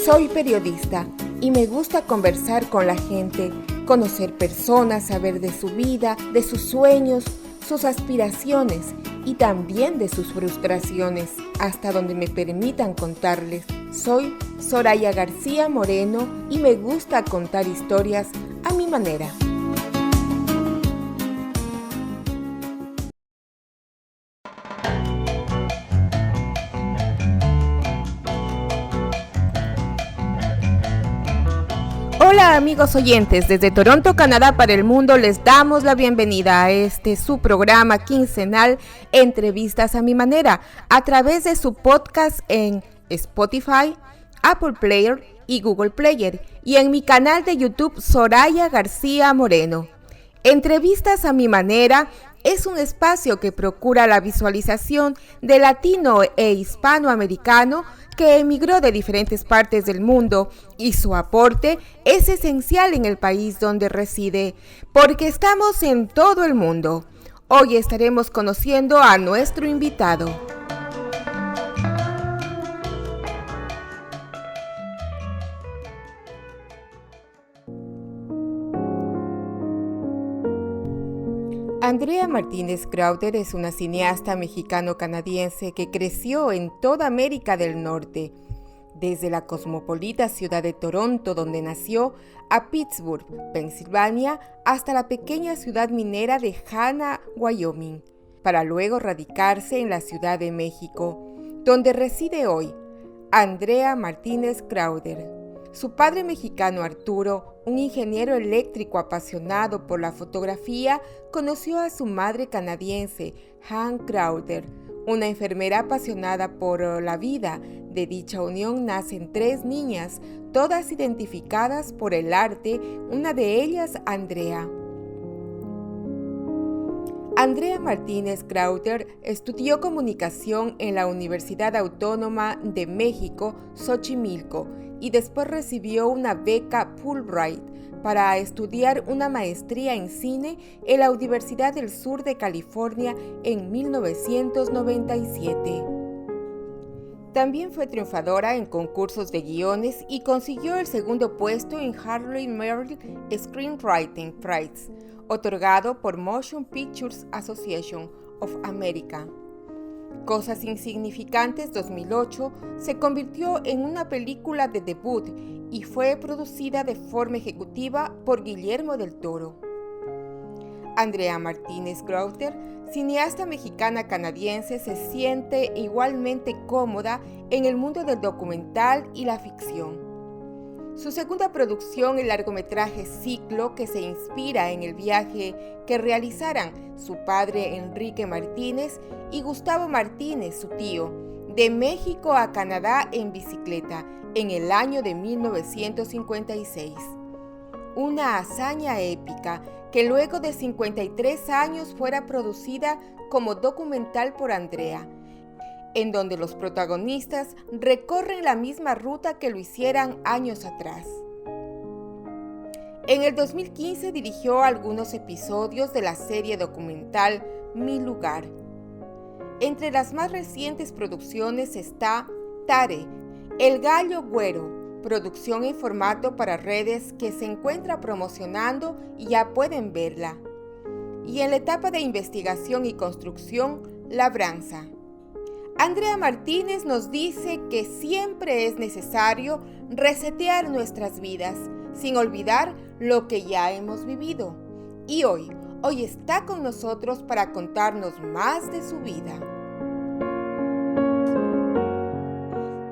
Soy periodista y me gusta conversar con la gente, conocer personas, saber de su vida, de sus sueños, sus aspiraciones y también de sus frustraciones, hasta donde me permitan contarles. Soy Soraya García Moreno y me gusta contar historias a mi manera. Hola amigos oyentes, desde Toronto, Canadá para el mundo les damos la bienvenida a su programa quincenal Entrevistas a mi manera, a través de su podcast en Spotify, Apple Player y Google Player, y en mi canal de YouTube Soraya García Moreno. Entrevistas a mi manera es un espacio que procura la visualización de latino e hispanoamericano que emigró de diferentes partes del mundo, y su aporte es esencial en el país donde reside, porque estamos en todo el mundo. Hoy estaremos conociendo a nuestro invitado. Andrea Martínez Crowder es una cineasta mexicano-canadiense que creció en toda América del Norte, desde la cosmopolita ciudad de Toronto, donde nació, a Pittsburgh, Pensilvania, hasta la pequeña ciudad minera de Hanna, Wyoming, para luego radicarse en la Ciudad de México, donde reside hoy. Andrea Martínez Crowder. Su padre mexicano Arturo, un ingeniero eléctrico apasionado por la fotografía, conoció a su madre canadiense, Han Crowder, una enfermera apasionada por la vida. De dicha unión nacen 3 niñas, todas identificadas por el arte, una de ellas Andrea. Andrea Martínez Crowder estudió comunicación en la Universidad Autónoma de México, Xochimilco, y después recibió una beca Fulbright para estudiar una maestría en cine en la Universidad del Sur de California en 1997. También fue triunfadora en concursos de guiones y consiguió el segundo puesto en Harley Merrill Screenwriting Prize, otorgado por Motion Pictures Association of America. Cosas Insignificantes 2008 se convirtió en una película de debut y fue producida de forma ejecutiva por Guillermo del Toro. Andrea Martínez Crowder, cineasta mexicana-canadiense, se siente igualmente cómoda en el mundo del documental y la ficción. Su segunda producción, el largometraje Ciclo, que se inspira en el viaje que realizaran su padre Enrique Martínez y Gustavo Martínez, su tío, de México a Canadá en bicicleta en el año de 1956. Una hazaña épica que luego de 53 años fuera producida como documental por Andrea, en donde los protagonistas recorren la misma ruta que lo hicieran años atrás. En el 2015 dirigió algunos episodios de la serie documental Mi Lugar. Entre las más recientes producciones está Tare, El Gallo Güero, producción en formato para redes que se encuentra promocionando y ya pueden verla. Y en la etapa de investigación y construcción, Labranza. Andrea Martínez nos dice que siempre es necesario resetear nuestras vidas, sin olvidar lo que ya hemos vivido. Y hoy está con nosotros para contarnos más de su vida.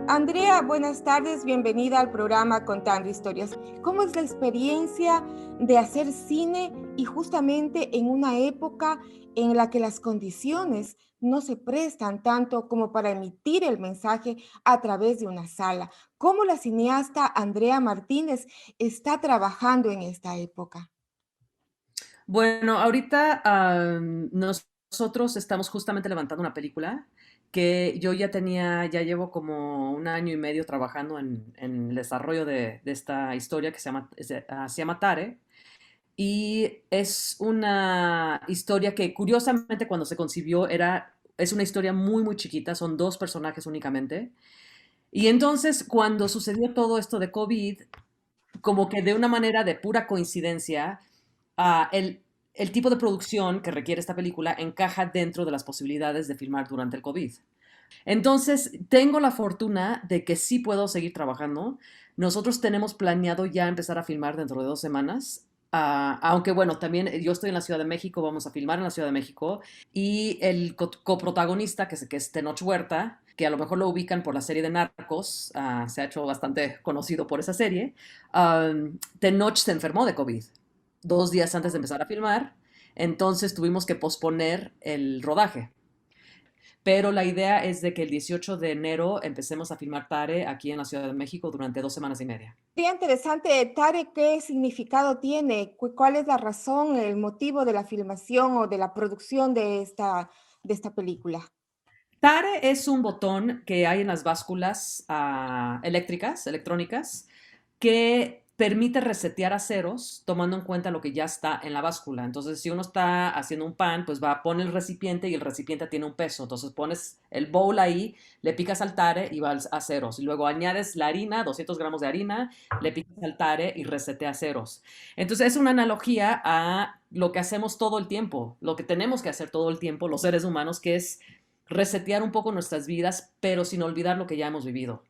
Andrea, buenas tardes, bienvenida al programa Contando Historias. ¿Cómo es la experiencia de hacer cine y justamente en una época en la que las condiciones no se prestan tanto como para emitir el mensaje a través de una sala? ¿Cómo la cineasta Andrea Martínez está trabajando en esta época? Bueno, ahorita nosotros estamos justamente levantando una película que yo ya llevo como 1 año y medio trabajando en el desarrollo de esta historia que se llama Tare. Y es una historia que curiosamente cuando se concibió es una historia muy, muy chiquita, son 2 personajes únicamente. Y entonces, cuando sucedió todo esto de COVID, como que de una manera de pura coincidencia, ah, el tipo de producción que requiere esta película encaja dentro de las posibilidades de filmar durante el COVID. Entonces, tengo la fortuna de que sí puedo seguir trabajando. Nosotros tenemos planeado ya empezar a filmar dentro de 2 semanas. Aunque bueno, también yo estoy en la Ciudad de México, vamos a filmar en la Ciudad de México. Y el coprotagonista, que es Tenoch Huerta, que a lo mejor lo ubican por la serie de Narcos, se ha hecho bastante conocido por esa serie. Tenoch se enfermó de COVID 2 días antes de empezar a filmar, entonces tuvimos que posponer el rodaje. Pero la idea es de que el 18 de enero empecemos a filmar Tare aquí en la Ciudad de México durante 2 semanas y media. Sería interesante, Tare, ¿qué significado tiene? ¿Cuál es la razón, el motivo de la filmación o de la producción de esta película? Tare es un botón que hay en las básculas eléctricas, electrónicas, que permite resetear a ceros tomando en cuenta lo que ya está en la báscula. Entonces, si uno está haciendo un pan, pues va, pone el recipiente y el recipiente tiene un peso. Entonces, pones el bowl ahí, le picas al tare y va a ceros. Y luego añades la harina, 200 gramos de harina, le picas al tare y resetea ceros. Entonces, es una analogía a lo que hacemos todo el tiempo, lo que tenemos que hacer todo el tiempo los seres humanos, que es resetear un poco nuestras vidas, pero sin olvidar lo que ya hemos vivido.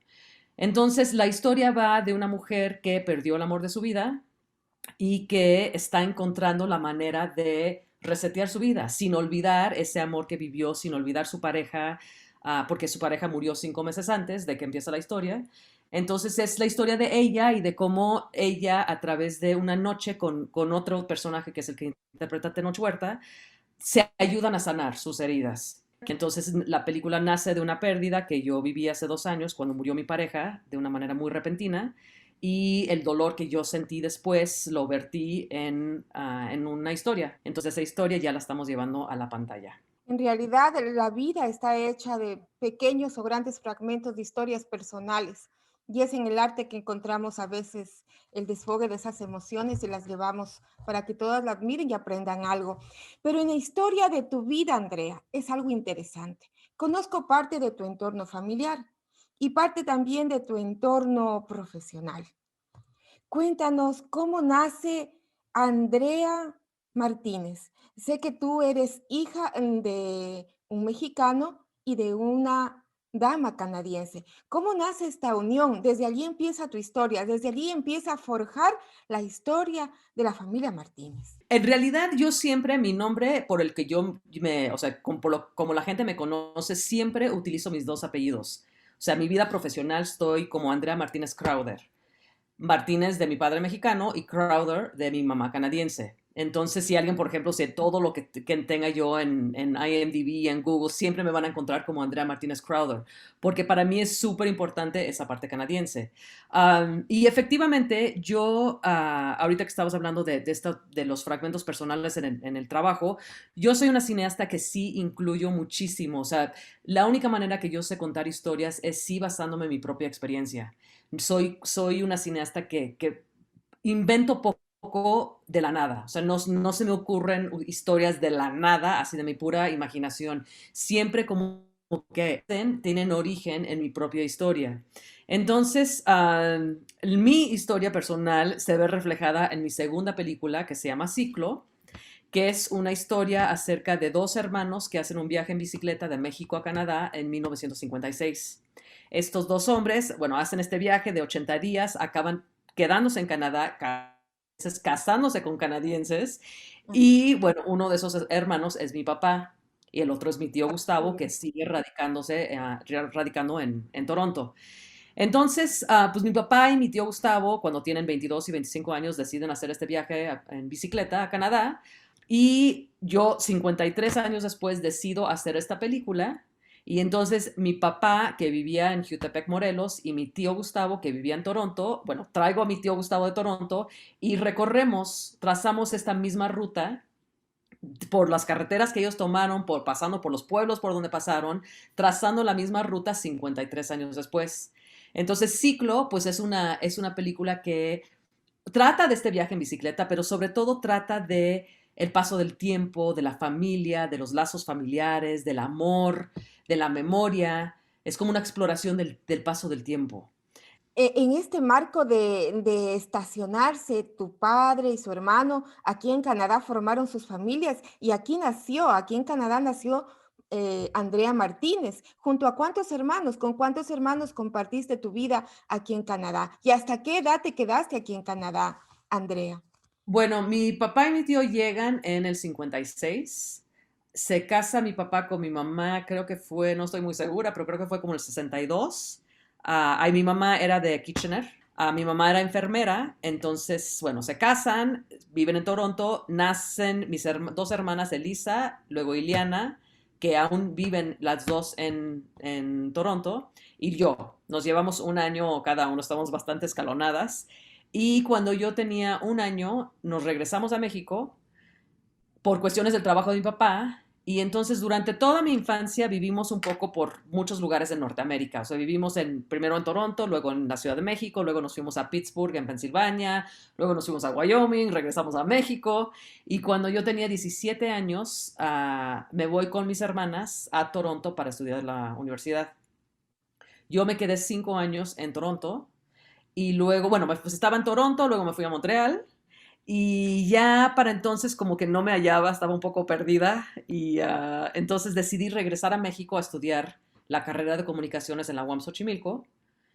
Entonces, la historia va de una mujer que perdió el amor de su vida y que está encontrando la manera de resetear su vida, sin olvidar ese amor que vivió, sin olvidar su pareja, porque su pareja murió 5 meses antes de que empieza la historia. Entonces es la historia de ella y de cómo ella, a través de una noche con otro personaje que es el que interpreta Tenoch Huerta, se ayudan a sanar sus heridas. Entonces la película nace de una pérdida que yo viví hace 2 años cuando murió mi pareja de una manera muy repentina y el dolor que yo sentí después lo vertí en una historia. Entonces esa historia ya la estamos llevando a la pantalla. En realidad, la vida está hecha de pequeños o grandes fragmentos de historias personales, y es en el arte que encontramos a veces el desfogue de esas emociones y las llevamos para que todas las miren y aprendan algo. Pero en la historia de tu vida, Andrea, es algo interesante. Conozco parte de tu entorno familiar y parte también de tu entorno profesional. Cuéntanos cómo nace Andrea Martínez. Sé que tú eres hija de un mexicano y de una dama canadiense. ¿Cómo nace esta unión? Desde allí empieza tu historia, desde allí empieza a forjar la historia de la familia Martínez. En realidad, yo siempre, mi nombre por el que o sea, como la gente me conoce, siempre utilizo mis dos apellidos. O sea, mi vida profesional estoy como Andrea Martínez Crowder. Martínez de mi padre mexicano y Crowder de mi mamá canadiense. Entonces, si alguien, por ejemplo, sé todo lo que tenga yo en IMDb, en Google, siempre me van a encontrar como Andrea Martínez Crowder, porque para mí es súper importante esa parte canadiense. Y efectivamente, yo, ahorita que estabas hablando de los fragmentos personales en el trabajo, yo soy una cineasta que sí incluyo muchísimo. O sea, la única manera que yo sé contar historias es sí basándome en mi propia experiencia. Soy una cineasta que invento poco de la nada. O sea, no se me ocurren historias de la nada, así de mi pura imaginación. Siempre como que tienen origen en mi propia historia. Entonces, mi historia personal se ve reflejada en mi segunda película que se llama Ciclo, que es una historia acerca de dos hermanos que hacen un viaje en bicicleta de México a Canadá en 1956. Estos dos hombres, bueno, hacen este viaje de 80 días, acaban quedándose en Canadá, casándose con canadienses, y bueno, uno de esos hermanos es mi papá y el otro es mi tío Gustavo, que sigue radicando en Toronto. Entonces, pues mi papá y mi tío Gustavo, cuando tienen 22 y 25 años, deciden hacer este viaje en bicicleta a Canadá. Y yo, 53 años después, decido hacer esta película. Y entonces mi papá, que vivía en Jutepec, Morelos, y mi tío Gustavo, que vivía en Toronto, bueno, traigo a mi tío Gustavo de Toronto y trazamos esta misma ruta por las carreteras que ellos tomaron, pasando por los pueblos por donde pasaron, trazando la misma ruta 53 años después. Entonces, Ciclo, pues es una película que trata de este viaje en bicicleta, pero sobre todo trata de el paso del tiempo, de la familia, de los lazos familiares, del amor, de la memoria. Es como una exploración del paso del tiempo. En este marco de estacionarse, tu padre y su hermano aquí en Canadá formaron sus familias y aquí en Canadá nació Andrea Martínez. ¿Junto a cuántos hermanos? ¿Con cuántos hermanos compartiste tu vida aquí en Canadá? ¿Y hasta qué edad te quedaste aquí en Canadá, Andrea? Bueno, mi papá y mi tío llegan en el 56. Se casa mi papá con mi mamá, creo que fue, no estoy muy segura, pero creo que fue como el 62. Mi mamá era de Kitchener. Mi mamá era enfermera, entonces, bueno, se casan, viven en Toronto, nacen mis dos hermanas, Elisa, luego Iliana, que aún viven las dos en Toronto, y yo. Nos llevamos un año cada uno, estamos bastante escalonadas. Y cuando yo tenía un año, nos regresamos a México por cuestiones del trabajo de mi papá. Y entonces durante toda mi infancia vivimos un poco por muchos lugares en Norteamérica. O sea, vivimos primero en Toronto, luego en la Ciudad de México, luego nos fuimos a Pittsburgh, en Pensilvania, luego nos fuimos a Wyoming, regresamos a México. Y cuando yo tenía 17 años, me voy con mis hermanas a Toronto para estudiar en la universidad. Yo me quedé 5 años en Toronto y luego, bueno, pues estaba en Toronto, luego me fui a Montreal y ya para entonces como que no me hallaba, estaba un poco perdida y entonces decidí regresar a México a estudiar la carrera de comunicaciones en la UAM Xochimilco.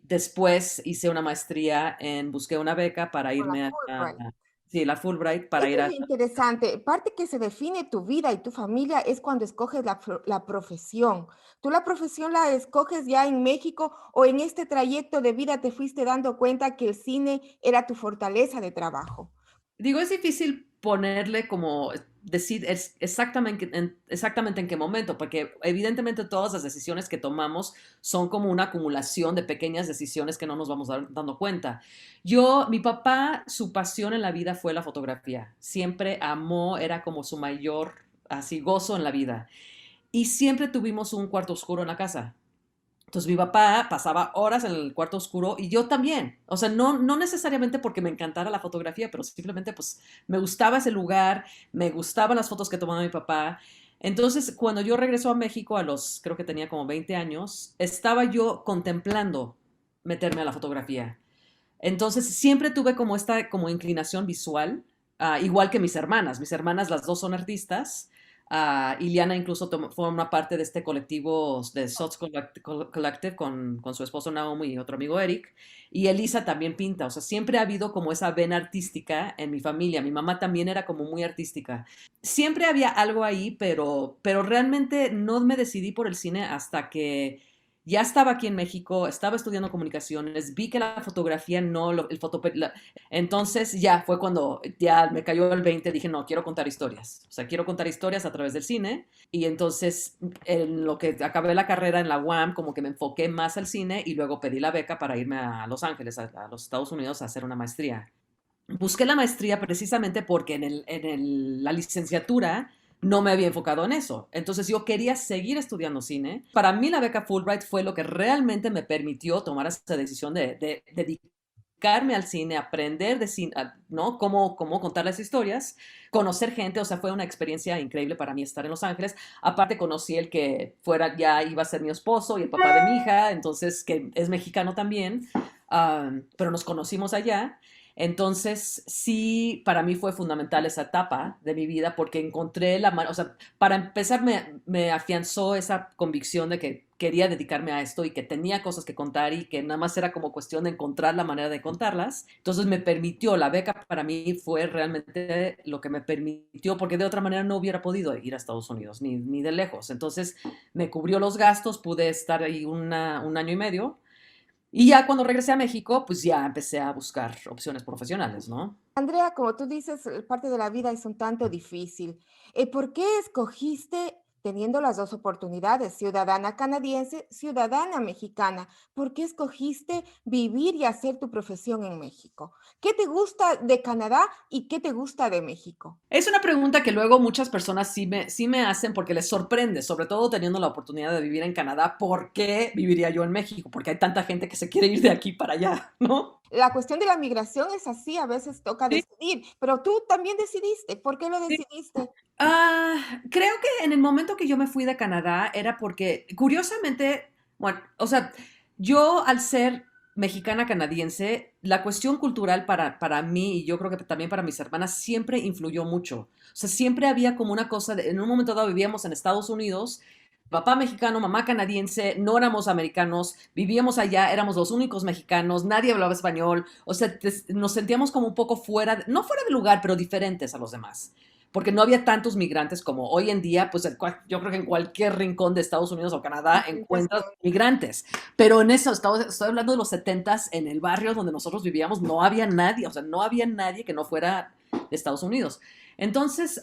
Después hice una maestría busqué una beca para Con la irme Fulbright. sí, la Fulbright, para Esto ir es interesante. Parte que se define tu vida y tu familia es cuando escoges la profesión. ¿Tú la profesión la escoges ya en México o en este trayecto de vida te fuiste dando cuenta que el cine era tu fortaleza de trabajo? Digo, es difícil ponerle como decir exactamente en qué momento, porque evidentemente todas las decisiones que tomamos son como una acumulación de pequeñas decisiones que no nos vamos dando cuenta. Mi papá, su pasión en la vida fue la fotografía. Siempre amó, era como su mayor así gozo en la vida. Y siempre tuvimos un cuarto oscuro en la casa. Entonces mi papá pasaba horas en el cuarto oscuro y yo también. O sea, no necesariamente porque me encantara la fotografía, pero simplemente pues me gustaba ese lugar, me gustaban las fotos que tomaba mi papá. Entonces, cuando yo regreso a México creo que tenía como 20 años, estaba yo contemplando meterme a la fotografía. Entonces, siempre tuve como esta como inclinación visual, igual que mis hermanas. Mis hermanas, las dos son artistas. Iliana incluso forma parte de este colectivo de Sots Collective con su esposo Naomi y otro amigo Eric. Y Elisa también pinta. O sea, siempre ha habido como esa vena artística en mi familia. Mi mamá también era como muy artística. Siempre había algo ahí, pero realmente no me decidí por el cine hasta que ya estaba aquí en México, estaba estudiando comunicaciones, vi que la fotografía no, entonces ya fue cuando ya me cayó el 20, dije, no, quiero contar historias, o sea, quiero contar historias a través del cine, y entonces en lo que acabé la carrera en la UAM, como que me enfoqué más al cine, y luego pedí la beca para irme a Los Ángeles, a los Estados Unidos, a hacer una maestría. Busqué la maestría precisamente porque la licenciatura no me había enfocado en eso. Entonces yo quería seguir estudiando cine. Para mí la beca Fulbright fue lo que realmente me permitió tomar esa decisión de dedicarme al cine, aprender de cine, ¿no? Cómo contar las historias, conocer gente, o sea, fue una experiencia increíble para mí estar en Los Ángeles. Aparte conocí el que ya iba a ser mi esposo y el papá de mi hija, entonces que es mexicano también, pero nos conocimos allá. Entonces, sí, para mí fue fundamental esa etapa de mi vida porque encontré o sea, para empezar me afianzó esa convicción de que quería dedicarme a esto y que tenía cosas que contar y que nada más era como cuestión de encontrar la manera de contarlas. Entonces la beca para mí fue realmente lo que me permitió, porque de otra manera no hubiera podido ir a Estados Unidos, ni de lejos. Entonces me cubrió los gastos, pude estar ahí un año y medio y ya cuando regresé a México, pues ya empecé a buscar opciones profesionales, ¿no? Andrea, como tú dices, parte de la vida es un tanto difícil. ¿Por qué escogiste, teniendo las dos oportunidades, ciudadana canadiense, ciudadana mexicana, por qué escogiste vivir y hacer tu profesión en México? ¿Qué te gusta de Canadá y qué te gusta de México? Es una pregunta que luego muchas personas sí me hacen porque les sorprende, sobre todo teniendo la oportunidad de vivir en Canadá. ¿Por qué viviría yo en México? Porque hay tanta gente que se quiere ir de aquí para allá, ¿no? La cuestión de la migración es así, a veces toca Sí, decidir, pero tú también decidiste. ¿Por qué lo sí. decidiste? Creo que en el momento que yo me fui de Canadá era porque, curiosamente, Bueno, o sea, yo al ser mexicana canadiense, la cuestión cultural para mí y yo creo que también para mis hermanas siempre influyó mucho. O sea, siempre había como una cosa, en un momento dado vivíamos en Estados Unidos, papá mexicano, mamá canadiense, no éramos americanos, vivíamos allá, éramos los únicos mexicanos, nadie hablaba español, o sea, nos sentíamos como un poco fuera, no fuera de lugar, pero diferentes a los demás porque no había tantos migrantes como hoy en día, pues yo creo que en cualquier rincón de Estados Unidos o Canadá encuentras migrantes. Pero en eso, estoy hablando de los 70s, en el barrio donde nosotros vivíamos, no había nadie, o sea, no había nadie que no fuera de Estados Unidos. Entonces,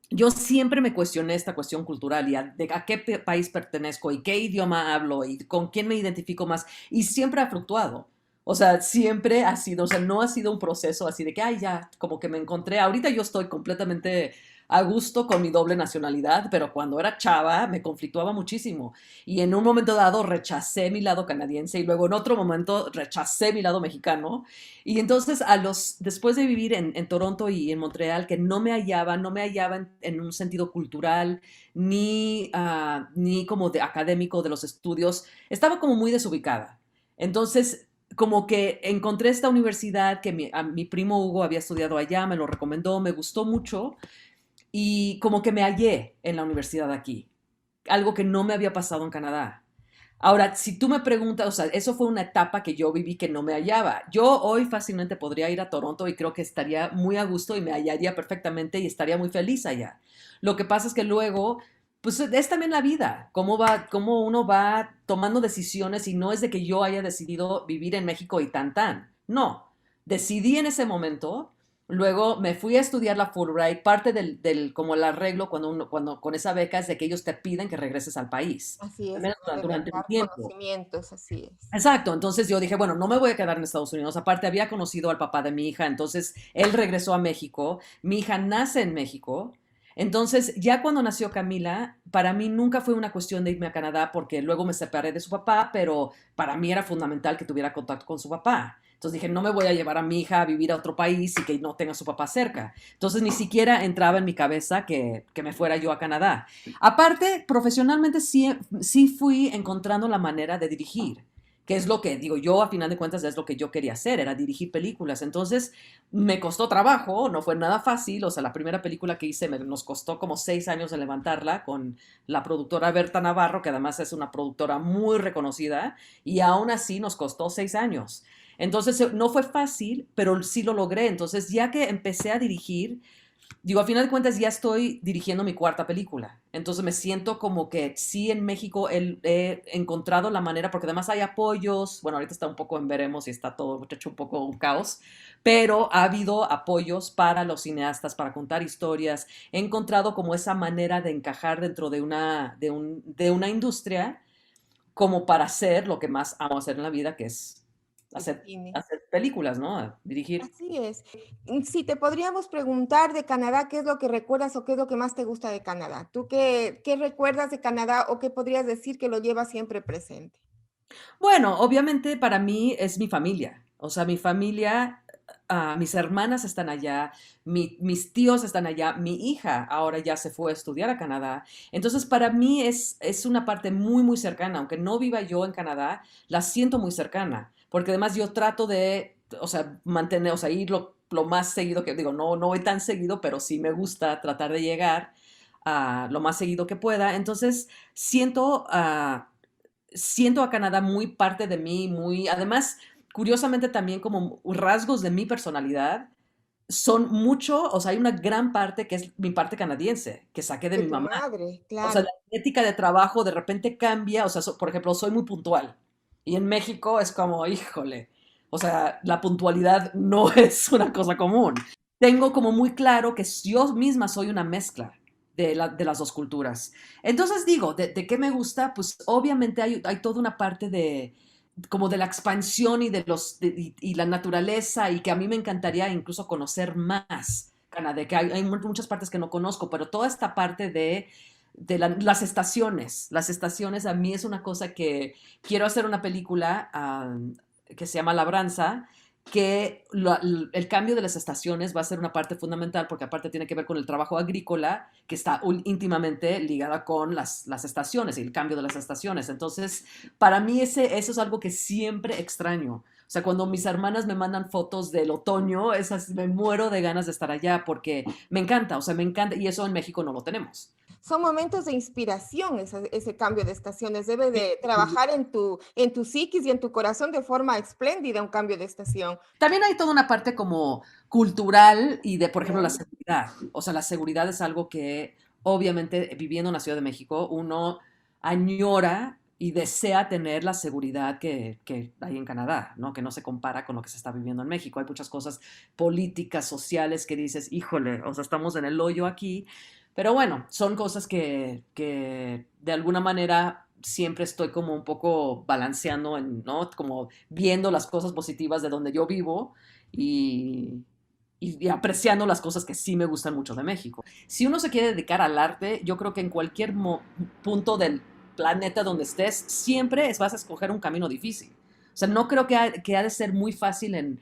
yo siempre me cuestioné esta cuestión cultural y a qué país pertenezco y qué idioma hablo y con quién me identifico más. Y siempre ha fluctuado. O sea, siempre ha sido, o sea, no ha sido un proceso así de que, ay, ya, como que me encontré. Ahorita yo estoy completamente a gusto con mi doble nacionalidad, pero cuando era chava me conflictuaba muchísimo. Y en un momento dado rechacé mi lado canadiense y luego en otro momento rechacé mi lado mexicano. Y entonces después de vivir en Toronto y en Montreal, que no me hallaba en un sentido cultural, ni como de académico de los estudios, estaba como muy desubicada. Entonces, como que encontré esta universidad que mi primo Hugo había estudiado allá, me lo recomendó, me gustó mucho y como que me hallé en la universidad aquí, algo que no me había pasado en Canadá. Ahora, si tú me preguntas, o sea, eso fue una etapa que yo viví que no me hallaba. Yo hoy fácilmente podría ir a Toronto y creo que estaría muy a gusto y me hallaría perfectamente y estaría muy feliz allá. Lo que pasa es que luego, pues es también la vida, cómo uno va tomando decisiones y no es de que yo haya decidido vivir en México y tan tan. No, decidí en ese momento. Luego me fui a estudiar la Fulbright. Parte como el arreglo cuando con esa beca es de que ellos te piden que regreses al país Así al es, menos como de durante un brindar tiempo. conocimientos, así es. Exacto, entonces yo dije, bueno, no me voy a quedar en Estados Unidos. Aparte, había conocido al papá de mi hija, entonces él regresó a México. Mi hija nace en México. Entonces, ya cuando nació Camila, para mí nunca fue una cuestión de irme a Canadá porque luego me separé de su papá, pero para mí era fundamental que tuviera contacto con su papá. Entonces dije, no me voy a llevar a mi hija a vivir a otro país y que no tenga a su papá cerca. Entonces ni siquiera entraba en mi cabeza que me fuera yo a Canadá. Aparte, profesionalmente sí fui encontrando la manera de dirigir, que es lo que digo yo, a final de cuentas, es lo que yo quería hacer, era dirigir películas. Entonces, me costó trabajo, no fue nada fácil, o sea, la primera película que hice nos costó como 6 años de levantarla con la productora Berta Navarro, que además es una productora muy reconocida, y aún así nos costó 6 años. Entonces, no fue fácil, pero sí lo logré. Entonces, ya que empecé a dirigir, digo, a final de cuentas ya estoy dirigiendo mi cuarta película. Entonces me siento como que sí en México he encontrado la manera, porque además hay apoyos. Bueno, ahorita está un poco en veremos y está todo hecho un poco un caos, pero ha habido apoyos para los cineastas, para contar historias. He encontrado como esa manera de encajar dentro de una industria como para hacer lo que más amo hacer en la vida, que es El hacer, cine. hacer películas, ¿no? Dirigir. Así es. Si te podríamos preguntar de Canadá, ¿qué es lo que recuerdas o qué es lo que más te gusta de Canadá? ¿Tú qué recuerdas de Canadá o qué podrías decir que lo llevas siempre presente? Bueno, obviamente para mí es mi familia. O sea, mi familia, mis hermanas están allá, mis tíos están allá, mi hija ahora ya se fue a estudiar a Canadá. Entonces, para mí es una parte muy, muy cercana. Aunque no viva yo en Canadá, la siento muy cercana. Porque además yo trato de, o sea, mantener, o sea, ir lo más seguido que digo, no voy tan seguido, pero sí me gusta tratar de llegar a lo más seguido que pueda. Entonces, siento a Canadá muy parte de mí, muy, además, curiosamente también como rasgos de mi personalidad son mucho, o sea, hay una gran parte que es mi parte canadiense, que saqué de De mi tu mamá. madre, O sea, la claro. ética de trabajo de repente cambia, o sea, por ejemplo, soy muy puntual y en México es como, híjole, o sea, la puntualidad no es una cosa común. Tengo como muy claro que yo misma soy una mezcla de las dos culturas. Entonces digo, ¿de qué me gusta? Pues obviamente hay toda una parte de como de la expansión y y la naturaleza y que a mí me encantaría incluso conocer más Canadá, que hay muchas partes que no conozco, pero toda esta parte las estaciones a mí es una cosa que quiero hacer una película que se llama Labranza, que el cambio de las estaciones va a ser una parte fundamental porque aparte tiene que ver con el trabajo agrícola que está íntimamente ligada con las estaciones y el cambio de las estaciones. Entonces, para mí eso es algo que siempre extraño. O sea, cuando mis hermanas me mandan fotos del otoño, me muero de ganas de estar allá porque me encanta, o sea, me encanta y eso en México no lo tenemos. Son momentos de inspiración ese cambio de estaciones. Debe de trabajar en tu psiquis y en tu corazón de forma espléndida un cambio de estación. También hay toda una parte como cultural y de, por ejemplo, la Claro. seguridad. O sea, la seguridad es algo que obviamente viviendo en la Ciudad de México uno añora y desea tener la seguridad que hay en Canadá, ¿no? Que no se compara con lo que se está viviendo en México. Hay muchas cosas políticas, sociales que dices, híjole, o sea, estamos en el hoyo aquí. Pero bueno, son cosas que de alguna manera siempre estoy como un poco balanceando, ¿no? Como viendo las cosas positivas de donde yo vivo y, y apreciando las cosas que sí me gustan mucho de México. Si uno se quiere dedicar al arte, yo creo que en cualquier punto del planeta donde estés, siempre vas a escoger un camino difícil. O sea, no creo que ha de ser muy fácil en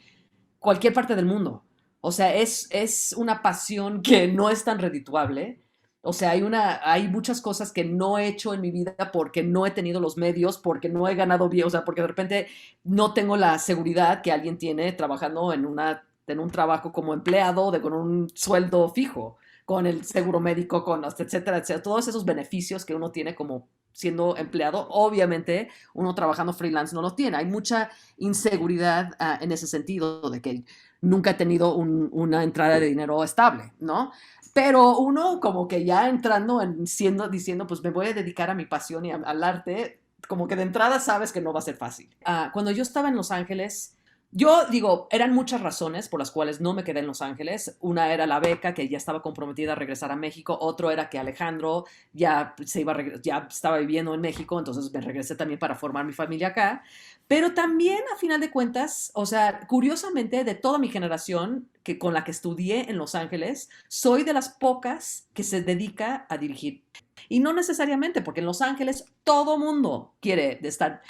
cualquier parte del mundo. O sea, es una pasión que no es tan redituable. O sea, hay muchas cosas que no he hecho en mi vida porque no he tenido los medios, porque no he ganado bien, o sea, porque de repente no tengo la seguridad que alguien tiene trabajando en un trabajo como empleado, con un sueldo fijo, con el seguro médico, etcétera, etcétera. Todos esos beneficios que uno tiene como siendo empleado, obviamente uno trabajando freelance no los tiene. Hay mucha inseguridad en ese sentido de que nunca he tenido una entrada de dinero estable, ¿no? Pero uno como que ya entrando diciendo, pues me voy a dedicar a mi pasión y al arte, como que de entrada sabes que no va a ser fácil. Cuando yo estaba en Los Ángeles, yo digo, eran muchas razones por las cuales no me quedé en Los Ángeles. Una era la beca, que ya estaba comprometida a regresar a México. Otro era que Alejandro ya estaba viviendo en México, entonces me regresé también para formar mi familia acá. Pero también, a final de cuentas, o sea, curiosamente, de toda mi generación con la que estudié en Los Ángeles, soy de las pocas que se dedica a dirigir. Y no necesariamente, porque en Los Ángeles todo mundo quiere estar,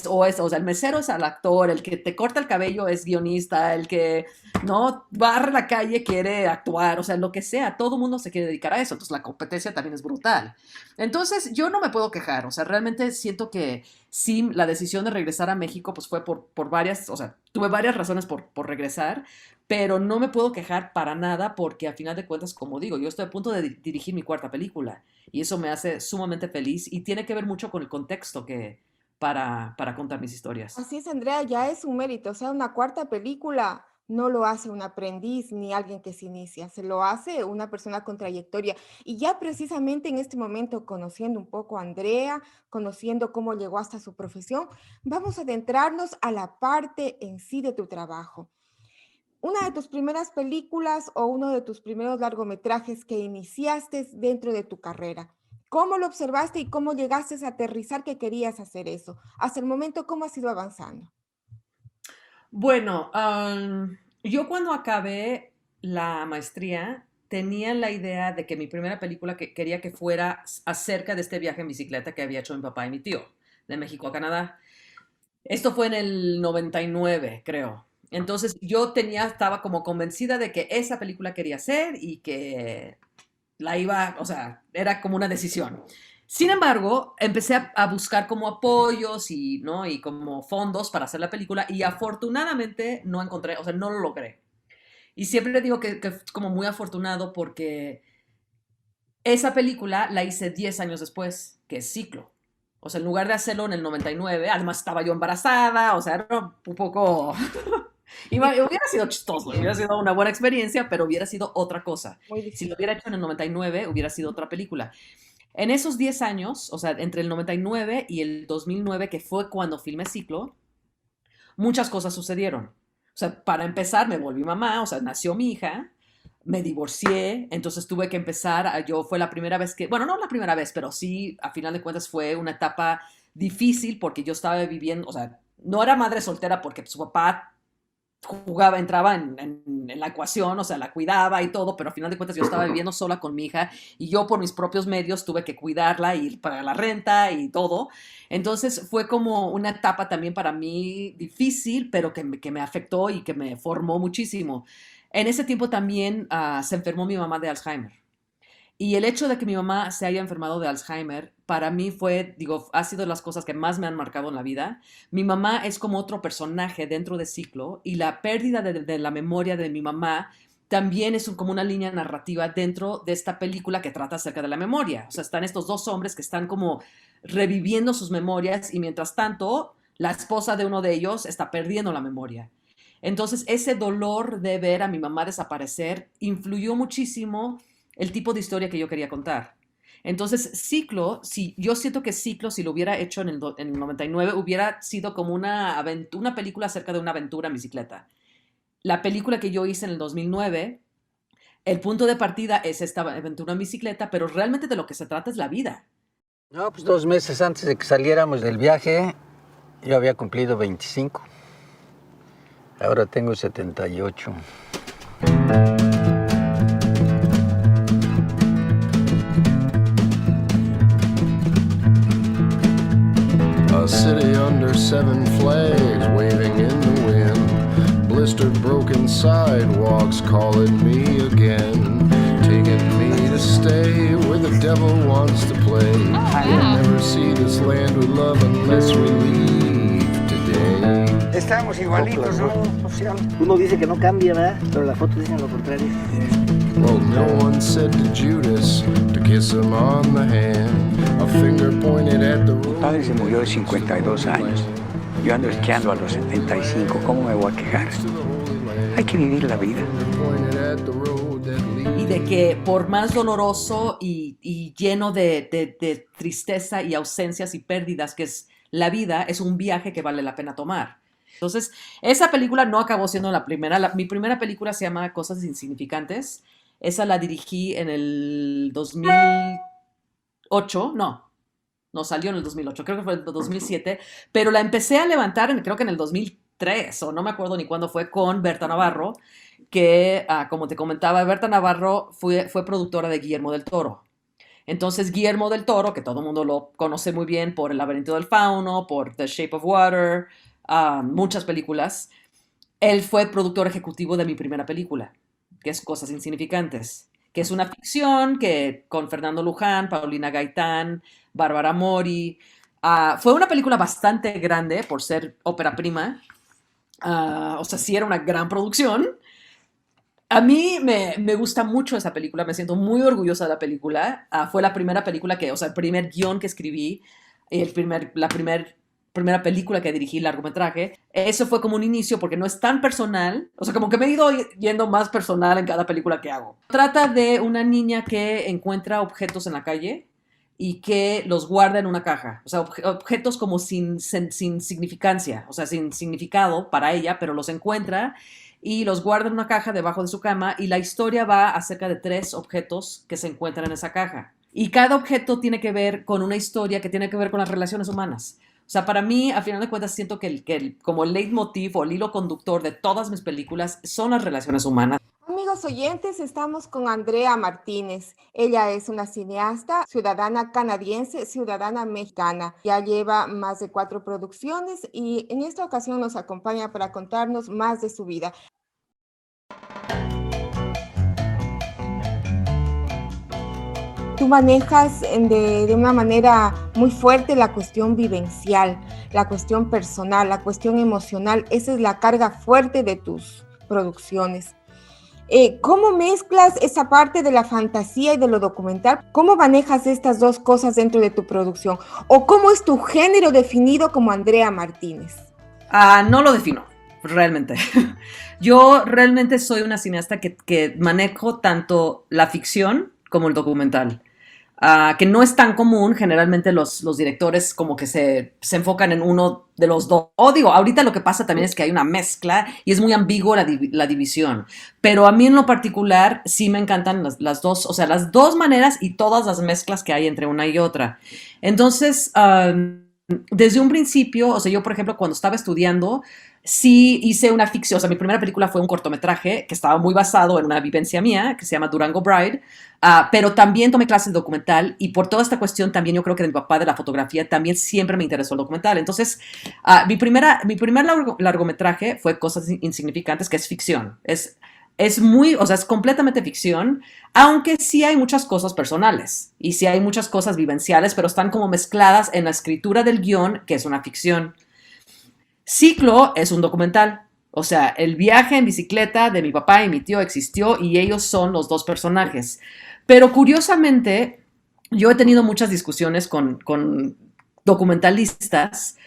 o sea, el mesero es el actor, el que te corta el cabello es guionista, el que no barre la calle quiere actuar, o sea, lo que sea, todo mundo se quiere dedicar a eso, entonces la competencia también es brutal. Entonces yo no me puedo quejar, o sea, realmente siento que sí, la decisión de regresar a México pues fue por varias, o sea, tuve varias razones por regresar, pero no me puedo quejar para nada porque a final de cuentas, como digo, yo estoy a punto de dirigir mi cuarta película y eso me hace sumamente feliz y tiene que ver mucho con el contexto para contar mis historias. Así es, Andrea, ya es un mérito. O sea, una cuarta película no lo hace un aprendiz ni alguien que se inicia, se lo hace una persona con trayectoria. Y ya precisamente en este momento, conociendo un poco a Andrea, conociendo cómo llegó hasta su profesión, vamos a adentrarnos a la parte en sí de tu trabajo. Una de tus primeras películas o uno de tus primeros largometrajes que iniciaste dentro de tu carrera. ¿Cómo lo observaste y cómo llegaste a aterrizar que querías hacer eso? Hasta el momento, ¿cómo has ido avanzando? Bueno, yo cuando acabé la maestría tenía la idea de que mi primera película que quería que fuera acerca de este viaje en bicicleta que había hecho mi papá y mi tío, de México a Canadá. Esto fue en el 99, creo. Entonces estaba como convencida de que esa película quería hacer y que o sea, era como una decisión. Sin embargo, empecé a buscar como apoyos y, ¿no? Y como fondos para hacer la película y afortunadamente no encontré, o sea, no lo logré. Y siempre le digo que es como muy afortunado porque esa película la hice 10 años después, que es Ciclo. O sea, en lugar de hacerlo en el 99, además estaba yo embarazada, o sea, era un poco... hubiera sido chistoso, hubiera sido una buena experiencia, pero hubiera sido otra cosa. Muy Si lo difícil. hubiera hecho en el 99, hubiera sido otra película. En esos 10 años, o sea, entre el 99 y el 2009, que fue cuando filmé Ciclo, muchas cosas sucedieron. O sea, para empezar, me volví mamá, o sea, nació mi hija, me divorcié, entonces tuve que fue la primera vez bueno, no la primera vez, pero sí, a final de cuentas fue una etapa difícil porque yo estaba viviendo, o sea, no era madre soltera porque su papá jugaba, entraba en la ecuación, o sea, la cuidaba y todo, pero al final de cuentas yo estaba viviendo sola con mi hija y yo por mis propios medios tuve que cuidarla y pagar la renta y todo. Entonces fue como una etapa también para mí difícil, pero que me afectó y que me formó muchísimo. En ese tiempo también se enfermó mi mamá de Alzheimer. Y el hecho de que mi mamá se haya enfermado de Alzheimer, para mí fue, digo, ha sido de las cosas que más me han marcado en la vida. Mi mamá es como otro personaje dentro de Ciclo y la pérdida de la memoria de mi mamá también es como una línea narrativa dentro de esta película que trata acerca de la memoria. O sea, están estos dos hombres que están como reviviendo sus memorias y mientras tanto la esposa de uno de ellos está perdiendo la memoria. Entonces, ese dolor de ver a mi mamá desaparecer influyó muchísimo el tipo de historia que yo quería contar. Entonces, Ciclo, si, yo siento que Ciclo, si lo hubiera hecho en el 99, hubiera sido como una película acerca de una aventura en bicicleta. La película que yo hice en el 2009, el punto de partida es esta aventura en bicicleta, pero realmente de lo que se trata es la vida. No, pues 2 meses antes de que saliéramos del viaje, yo había cumplido 25. Ahora tengo 78. A city under 7 flags waving in the wind. Blistered broken sidewalks calling me again. Taking me to stay where the devil wants to play. We'll never see this land we love unless we leave today. Estamos igualitos, ¿no? Oficial. Uno dice que no cambia, ¿verdad? Pero las fotos dicen lo contrario. Well, no one said to Judas to kiss him on the hand. A finger pointed at the road. Mi padre se murió de 52 años. Yo ando esquiando a los 75. ¿Cómo me voy a quejar? Hay que vivir la vida. Y de que por más doloroso y lleno de tristeza y ausencias y pérdidas que es la vida, es un viaje que vale la pena tomar. Entonces, esa película no acabó siendo la primera. Mi primera película se llama Cosas Insignificantes. Esa la dirigí en el 2008. No salió en el 2008, creo que fue en el 2007. Pero la empecé a levantar, creo que en el 2003, o no me acuerdo ni cuándo fue, con Berta Navarro, que, como te comentaba, Berta Navarro fue productora de Guillermo del Toro. Entonces, Guillermo del Toro, que todo el mundo lo conoce muy bien por El laberinto del fauno, por The Shape of Water, muchas películas, él fue productor ejecutivo de mi primera película, que es Cosas Insignificantes, que es una ficción que con Fernando Luján, Paulina Gaitán, Bárbara Mori. Fue una película bastante grande por ser ópera prima. O sea, sí era una gran producción. A mí me gusta mucho esa película, me siento muy orgullosa de la película. Fue la primera película que, o sea, el primer guión que escribí, la primera película que dirigí, largometraje. Eso fue como un inicio porque no es tan personal, o sea, como que me he ido yendo más personal en cada película que hago. Trata de una niña que encuentra objetos en la calle y que los guarda en una caja, o sea, objetos como sin significancia, o sea, sin significado para ella, pero los encuentra y los guarda en una caja debajo de su cama y la historia va acerca de 3 objetos que se encuentran en esa caja. Y cada objeto tiene que ver con una historia que tiene que ver con las relaciones humanas. O sea, para mí, a final de cuentas, siento que como el leitmotiv o el hilo conductor de todas mis películas son las relaciones humanas. Amigos oyentes, estamos con Andrea Martínez. Ella es una cineasta, ciudadana canadiense, ciudadana mexicana. Ya lleva más de 4 producciones y en esta ocasión nos acompaña para contarnos más de su vida. Tú manejas de una manera muy fuerte la cuestión vivencial, la cuestión personal, la cuestión emocional. Esa es la carga fuerte de tus producciones. ¿Cómo mezclas esa parte de la fantasía y de lo documental? ¿Cómo manejas estas dos cosas dentro de tu producción? ¿O cómo es tu género definido como Andrea Martínez? No lo defino, realmente. Yo realmente soy una cineasta que manejo tanto la ficción como el documental. Que no es tan común, generalmente los directores como que se enfocan en uno de los dos. O digo, ahorita lo que pasa también es que hay una mezcla y es muy ambiguo la división. Pero a mí en lo particular sí me encantan las dos, o sea, las dos maneras y todas las mezclas que hay entre una y otra. Entonces, desde un principio, o sea, yo, por ejemplo, cuando estaba estudiando, sí hice una ficción, o sea, mi primera película fue un cortometraje que estaba muy basado en una vivencia mía, que se llama Durango Bride, pero también tomé clases de documental y por toda esta cuestión también yo creo que de mi papá de la fotografía también siempre me interesó el documental. Entonces, mi primer largometraje fue Cosas Insignificantes, que es ficción. Es muy, o sea, es completamente ficción, aunque sí hay muchas cosas personales y sí hay muchas cosas vivenciales, pero están como mezcladas en la escritura del guión, que es una ficción. Ciclo es un documental. O sea, el viaje en bicicleta de mi papá y mi tío existió y ellos son los dos personajes. Pero curiosamente, yo he tenido muchas discusiones con documentalistas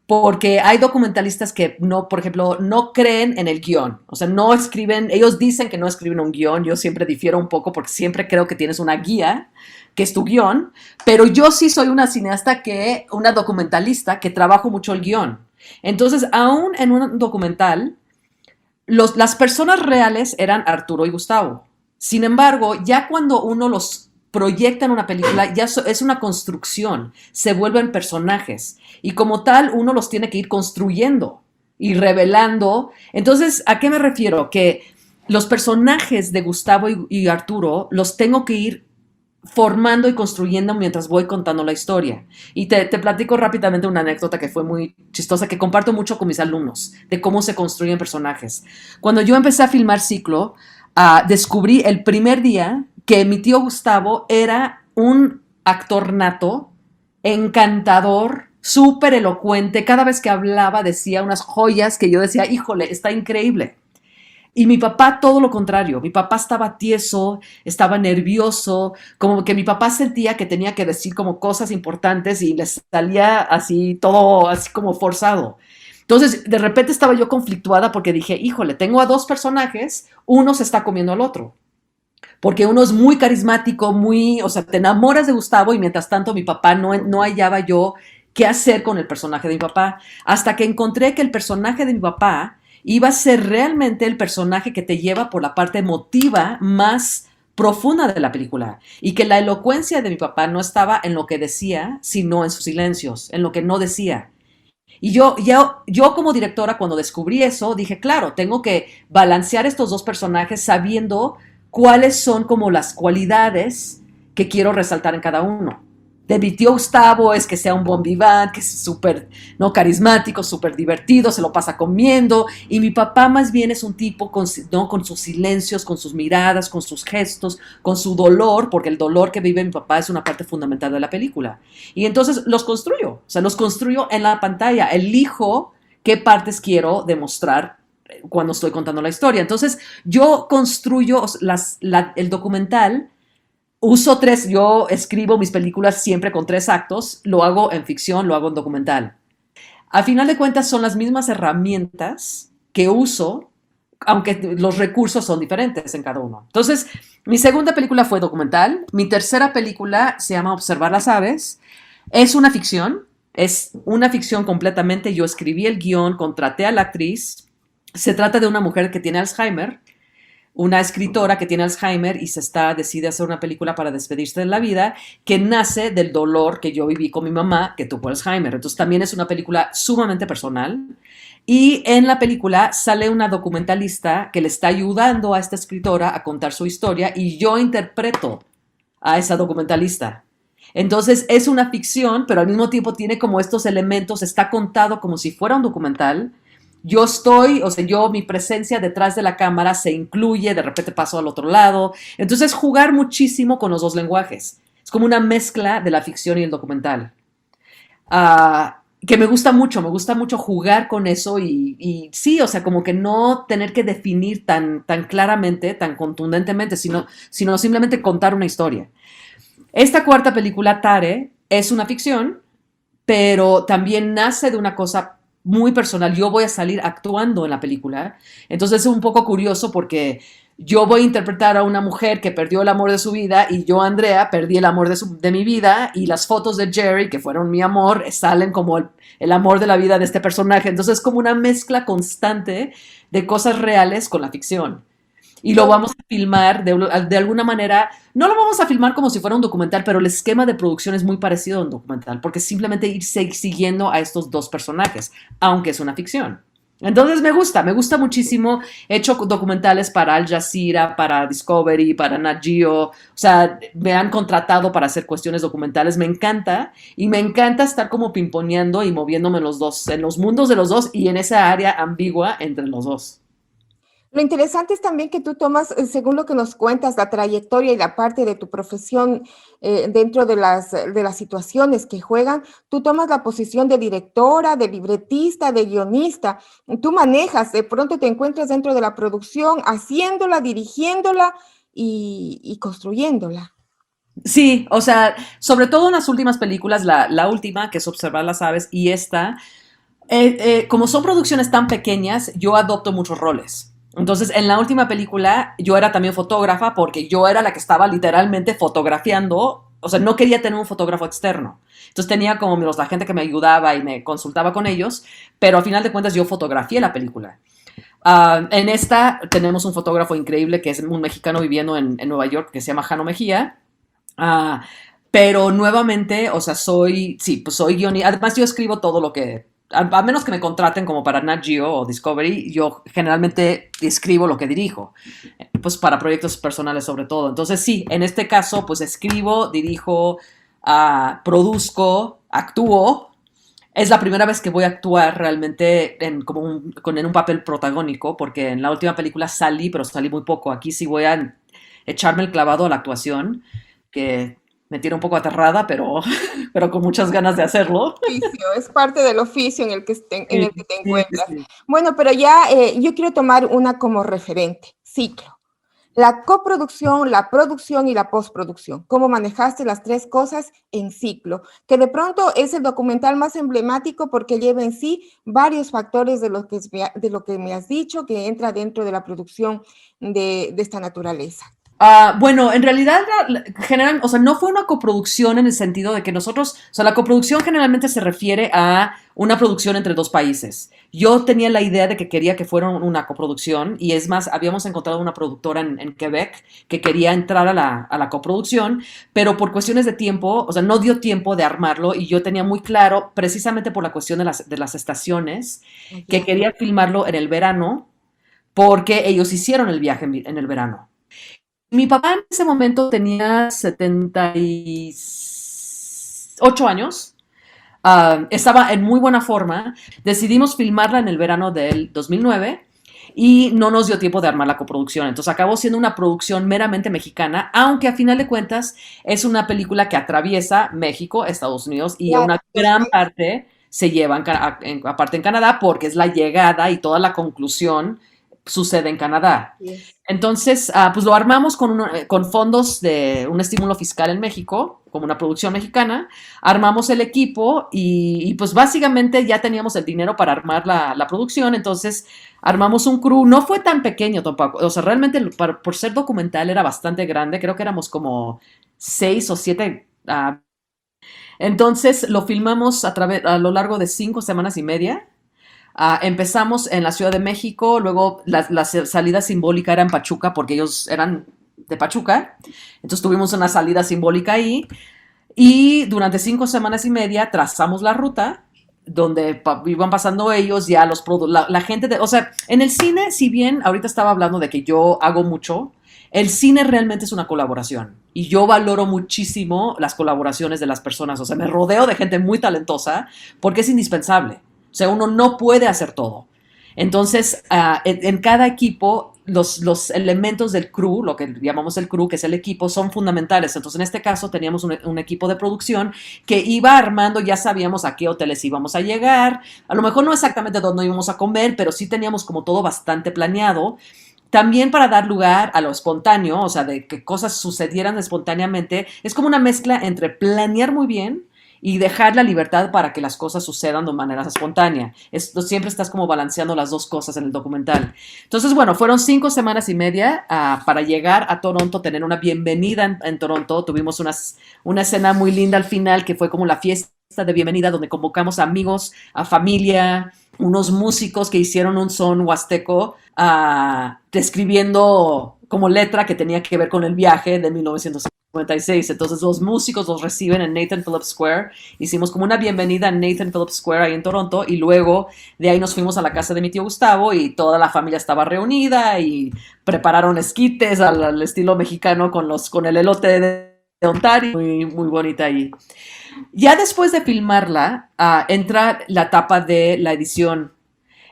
porque hay documentalistas que no, por ejemplo, no creen en el guión. O sea, no escriben, ellos dicen que no escriben un guión. Yo siempre difiero un poco porque siempre creo que tienes una guía, que es tu guión. Pero yo sí soy una cineasta una documentalista que trabajo mucho el guión. Entonces, aún en un documental, las personas reales eran Arturo y Gustavo. Sin embargo, ya cuando uno los proyecta en una película, ya es una construcción, se vuelven personajes. Y como tal, uno los tiene que ir construyendo y revelando. Entonces, ¿a qué me refiero? Que los personajes de Gustavo y Arturo los tengo que ir formando y construyendo mientras voy contando la historia. Y te platico rápidamente una anécdota que fue muy chistosa, que comparto mucho con mis alumnos, de cómo se construyen personajes. Cuando yo empecé a filmar Ciclo, descubrí el primer día que mi tío Gustavo era un actor nato, encantador, súper elocuente. Cada vez que hablaba decía unas joyas que yo decía, híjole, está increíble. Y mi papá, todo lo contrario. Mi papá estaba tieso, estaba nervioso, como que mi papá sentía que tenía que decir como cosas importantes y le salía así todo, así como forzado. Entonces, de repente estaba yo conflictuada porque dije, híjole, tengo a dos personajes, uno se está comiendo al otro. Porque uno es muy carismático, o sea, te enamoras de Gustavo y mientras tanto mi papá no hallaba yo qué hacer con el personaje de mi papá. Hasta que encontré que el personaje de mi papá iba a ser realmente el personaje que te lleva por la parte emotiva más profunda de la película y que la elocuencia de mi papá no estaba en lo que decía, sino en sus silencios, en lo que no decía. Y yo como directora, cuando descubrí eso, dije, claro, tengo que balancear estos dos personajes sabiendo cuáles son como las cualidades que quiero resaltar en cada uno. De mi tío Gustavo es que sea un bon vivant, que es súper carismático, súper divertido, se lo pasa comiendo. Y mi papá más bien es un tipo con sus silencios, con sus miradas, con sus gestos, con su dolor, porque el dolor que vive mi papá es una parte fundamental de la película. Y entonces los construyo en la pantalla. Elijo qué partes quiero demostrar cuando estoy contando la historia. Entonces yo construyo el documental. Yo escribo mis películas siempre con 3 actos, lo hago en ficción, lo hago en documental. A final de cuentas son las mismas herramientas que uso, aunque los recursos son diferentes en cada uno. Entonces, mi segunda película fue documental, mi tercera película se llama Observar las aves, es una ficción completamente, yo escribí el guión, contraté a la actriz, se trata de una mujer que tiene Alzheimer, una escritora que tiene Alzheimer y decide hacer una película para despedirse de la vida que nace del dolor que yo viví con mi mamá que tuvo Alzheimer. Entonces también es una película sumamente personal y en la película sale una documentalista que le está ayudando a esta escritora a contar su historia y yo interpreto a esa documentalista. Entonces es una ficción, pero al mismo tiempo tiene como estos elementos, está contado como si fuera un documental. Mi presencia detrás de la cámara se incluye, de repente paso al otro lado. Entonces, jugar muchísimo con los dos lenguajes. Es como una mezcla de la ficción y el documental. Que me gusta mucho jugar con eso y sí, o sea, como que no tener que definir tan claramente, tan contundentemente, sino simplemente contar una historia. Esta cuarta película, Tare, es una ficción, pero también nace de una cosa muy personal. Yo voy a salir actuando en la película. Entonces es un poco curioso porque yo voy a interpretar a una mujer que perdió el amor de su vida y yo, Andrea, perdí el amor de mi vida y las fotos de Jerry, que fueron mi amor, salen como el amor de la vida de este personaje. Entonces es como una mezcla constante de cosas reales con la ficción. y lo vamos a filmar de alguna manera. No lo vamos a filmar como si fuera un documental, pero el esquema de producción es muy parecido a un documental, porque es simplemente ir siguiendo a estos dos personajes, aunque es una ficción. Entonces me gusta muchísimo. He hecho documentales para Al Jazeera, para Discovery, para Nat Geo. O sea, me han contratado para hacer cuestiones documentales. Me encanta y me encanta estar como pimponeando y moviéndome en los dos, en los mundos de los dos y en esa área ambigua entre los dos. Lo interesante es también que tú tomas, según lo que nos cuentas, la trayectoria y la parte de tu profesión dentro de las situaciones que juegan, tú tomas la posición de directora, de libretista, de guionista, tú manejas, de pronto te encuentras dentro de la producción, haciéndola, dirigiéndola y construyéndola. Sí, o sea, sobre todo en las últimas películas, la última, que es Observar las aves, y esta, como son producciones tan pequeñas, yo adopto muchos roles. Entonces, en la última película, yo era también fotógrafa porque yo era la que estaba literalmente fotografiando. O sea, no quería tener un fotógrafo externo. Entonces tenía como la gente que me ayudaba y me consultaba con ellos, pero a final de cuentas yo fotografié la película. En esta tenemos un fotógrafo increíble que es un mexicano viviendo en Nueva York que se llama Jano Mejía. Uh, pero nuevamente, o sea, pues soy guionista. Además, yo escribo todo lo que, a menos que me contraten como para Nat Geo o Discovery, yo generalmente escribo lo que dirijo, pues para proyectos personales sobre todo. Entonces, sí, en este caso, pues escribo, dirijo, produzco, actúo. Es la primera vez que voy a actuar realmente en un papel protagónico, porque en la última película salí, pero salí muy poco. Aquí sí voy a echarme el clavado a la actuación, que me tiene un poco aterrada, pero con muchas ganas de hacerlo. Es parte del oficio en el que en el que te encuentras. Sí. Bueno, pero ya yo quiero tomar una como referente, Ciclo. La coproducción, la producción y la postproducción. ¿Cómo manejaste las tres cosas en Ciclo? Que de pronto es el documental más emblemático porque lleva en sí varios factores de lo que me has dicho que entra dentro de la producción de esta naturaleza. Bueno, en realidad, o sea, no fue una coproducción en el sentido de que nosotros, o sea, la coproducción generalmente se refiere a una producción entre dos países. Yo tenía la idea de que quería que fuera una coproducción y es más, habíamos encontrado una productora en Quebec que quería entrar a la coproducción, pero por cuestiones de tiempo, o sea, no dio tiempo de armarlo y yo tenía muy claro, precisamente por la cuestión de las estaciones, que quería filmarlo en el verano porque ellos hicieron el viaje en el verano. Mi papá en ese momento tenía 78 años, estaba en muy buena forma, decidimos filmarla en el verano del 2009 y no nos dio tiempo de armar la coproducción, entonces acabó siendo una producción meramente mexicana, aunque a final de cuentas es una película que atraviesa México, Estados Unidos y una gran parte se lleva aparte en Canadá porque es la llegada y toda la conclusión sucede en Canadá. Entonces, pues lo armamos con fondos de un estímulo fiscal en México, como una producción mexicana, armamos el equipo y pues básicamente ya teníamos el dinero para armar la producción, entonces armamos un crew, no fue tan pequeño tampoco, o sea, realmente por ser documental era bastante grande, creo que éramos como 6 o 7. Entonces lo filmamos a lo largo de 5 semanas y media. Empezamos en la Ciudad de México, luego la salida simbólica era en Pachuca porque ellos eran de Pachuca, entonces tuvimos una salida simbólica ahí y durante 5 semanas y media trazamos la ruta donde iban pasando ellos, ya la gente, o sea, en el cine, si bien ahorita estaba hablando de que yo hago mucho, el cine realmente es una colaboración y yo valoro muchísimo las colaboraciones de las personas, o sea, me rodeo de gente muy talentosa porque es indispensable. O sea, uno no puede hacer todo. Entonces, en cada equipo, los elementos del crew, lo que llamamos el crew, que es el equipo, son fundamentales. Entonces, en este caso, teníamos un equipo de producción que iba armando, ya sabíamos a qué hoteles íbamos a llegar. A lo mejor no exactamente dónde íbamos a comer, pero sí teníamos como todo bastante planeado. También para dar lugar a lo espontáneo, o sea, de que cosas sucedieran espontáneamente. Es como una mezcla entre planear muy bien y dejar la libertad para que las cosas sucedan de manera espontánea. Siempre estás como balanceando las dos cosas en el documental. Entonces, bueno, fueron 5 semanas y media para llegar a Toronto, tener una bienvenida en Toronto. Tuvimos una escena muy linda al final que fue como la fiesta de bienvenida donde convocamos a amigos, a familia, unos músicos que hicieron un son huasteco describiendo como letra que tenía que ver con el viaje de 1956. Entonces los músicos los reciben en Nathan Phillips Square. Hicimos como una bienvenida en Nathan Phillips Square ahí en Toronto y luego de ahí nos fuimos a la casa de mi tío Gustavo y toda la familia estaba reunida y prepararon esquites al estilo mexicano con el elote de Ontario. Muy, muy bonita ahí. Ya después de filmarla, entra la etapa de la edición.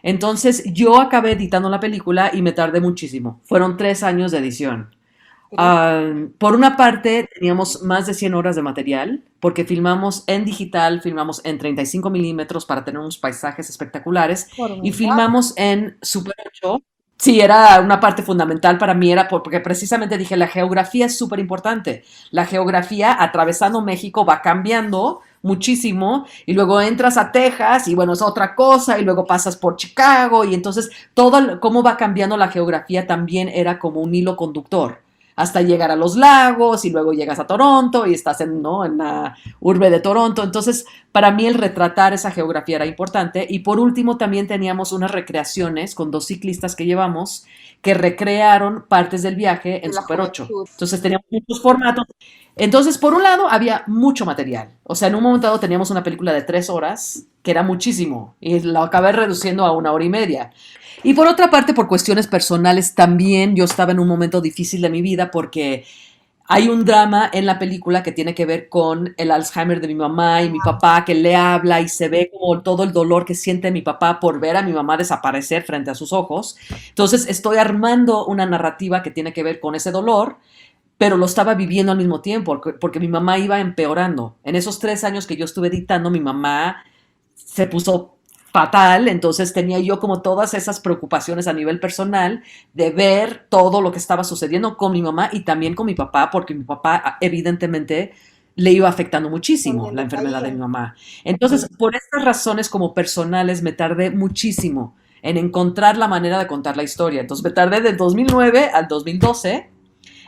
Entonces yo acabé editando la película y me tardé muchísimo. Fueron 3 años de edición. Por una parte, teníamos más de 100 horas de material, porque filmamos en digital, filmamos en 35 milímetros para tener unos paisajes espectaculares, y filmamos en Super 8. Sí, era una parte fundamental para mí, era porque precisamente dije, la geografía es súper importante. La geografía atravesando México va cambiando muchísimo y luego entras a Texas y bueno, es otra cosa y luego pasas por Chicago y entonces todo cómo va cambiando la geografía también era como un hilo conductor hasta llegar a los lagos y luego llegas a Toronto y estás ¿no? en la urbe de Toronto. Entonces, para mí el retratar esa geografía era importante. Y por último, también teníamos unas recreaciones con 2 ciclistas que llevamos que recrearon partes del viaje en Super 8. Entonces, teníamos muchos formatos. Entonces, por un lado, había mucho material. O sea, en un momento dado teníamos una película de 3 horas, que era muchísimo, y lo acabé reduciendo a 1 hora y media. Y por otra parte, por cuestiones personales también, yo estaba en un momento difícil de mi vida porque hay un drama en la película que tiene que ver con el Alzheimer de mi mamá y mi papá que le habla y se ve como todo el dolor que siente mi papá por ver a mi mamá desaparecer frente a sus ojos. Entonces estoy armando una narrativa que tiene que ver con ese dolor, pero lo estaba viviendo al mismo tiempo porque mi mamá iba empeorando. En esos 3 años que yo estuve editando, mi mamá se puso fatal, entonces tenía yo como todas esas preocupaciones a nivel personal de ver todo lo que estaba sucediendo con mi mamá y también con mi papá, porque mi papá evidentemente le iba afectando muchísimo la enfermedad de mi mamá. Entonces, por estas razones como personales, me tardé muchísimo en encontrar la manera de contar la historia. Entonces, me tardé del 2009 al 2012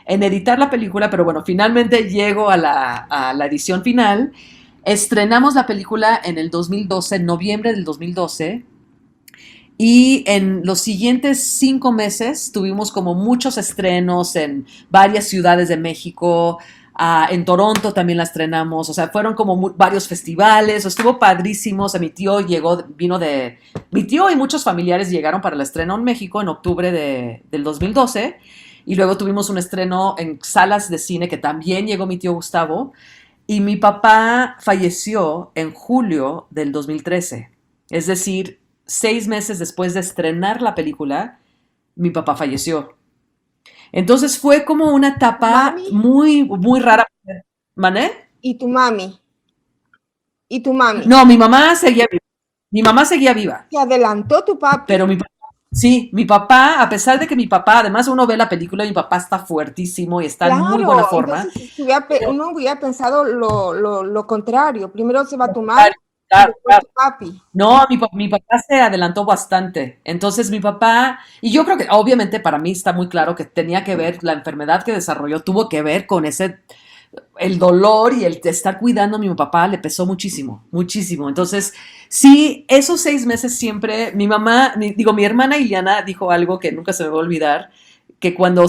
en editar la película, pero bueno, finalmente llego a la edición final. Estrenamos la película en el 2012, en noviembre del 2012, y en los siguientes 5 meses tuvimos como muchos estrenos en varias ciudades de México, en Toronto también la estrenamos, o sea, fueron como varios festivales, estuvo padrísimo, o sea, mi tío y muchos familiares llegaron para el estreno en México en octubre del 2012, y luego tuvimos un estreno en salas de cine que también llegó mi tío Gustavo. Y mi papá falleció en julio del 2013. Es decir, 6 meses después de estrenar la película, mi papá falleció. Entonces fue como una etapa muy, muy rara. ¿Mané? ¿Y tu mami? ¿Y tu mami? No, mi mamá seguía viva. Mi mamá seguía viva. ¿Te adelantó tu papi? Pero mi papá, a pesar de que mi papá, además uno ve la película y mi papá está fuertísimo y está en muy buena forma. Uno hubiera pensado lo contrario. Primero se va tu madre claro. tu papi. No, mi papá se adelantó bastante. Entonces mi papá, y yo creo que obviamente para mí está muy claro que tenía que ver, la enfermedad que desarrolló tuvo que ver con el dolor y el de estar cuidando a mi papá le pesó muchísimo, muchísimo. Entonces, sí, esos 6 meses siempre, mi hermana Iliana dijo algo que nunca se me va a olvidar, que cuando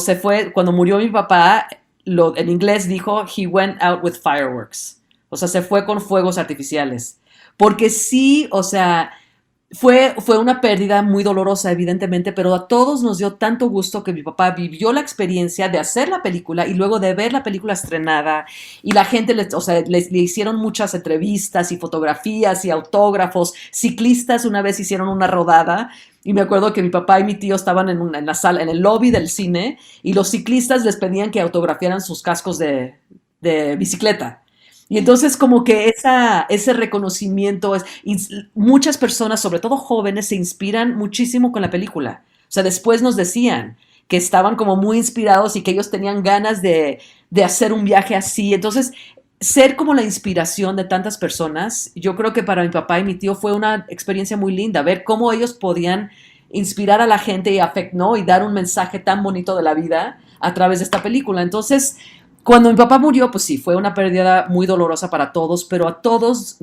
murió mi papá, en inglés dijo, he went out with fireworks. O sea, se fue con fuegos artificiales. Porque sí, o sea, fue una pérdida muy dolorosa, evidentemente, pero a todos nos dio tanto gusto que mi papá vivió la experiencia de hacer la película y luego de ver la película estrenada y la gente le hicieron muchas entrevistas y fotografías y autógrafos. Ciclistas una vez hicieron una rodada y me acuerdo que mi papá y mi tío estaban en la sala, en el lobby del cine y los ciclistas les pedían que autografiaran sus cascos de bicicleta. Y entonces como que ese reconocimiento, muchas personas, sobre todo jóvenes, se inspiran muchísimo con la película. O sea, después nos decían que estaban como muy inspirados y que ellos tenían ganas de hacer un viaje así. Entonces, ser como la inspiración de tantas personas, yo creo que para mi papá y mi tío fue una experiencia muy linda, ver cómo ellos podían inspirar a la gente y dar un mensaje tan bonito de la vida a través de esta película. Entonces, cuando mi papá murió, pues sí, fue una pérdida muy dolorosa para todos, pero a todos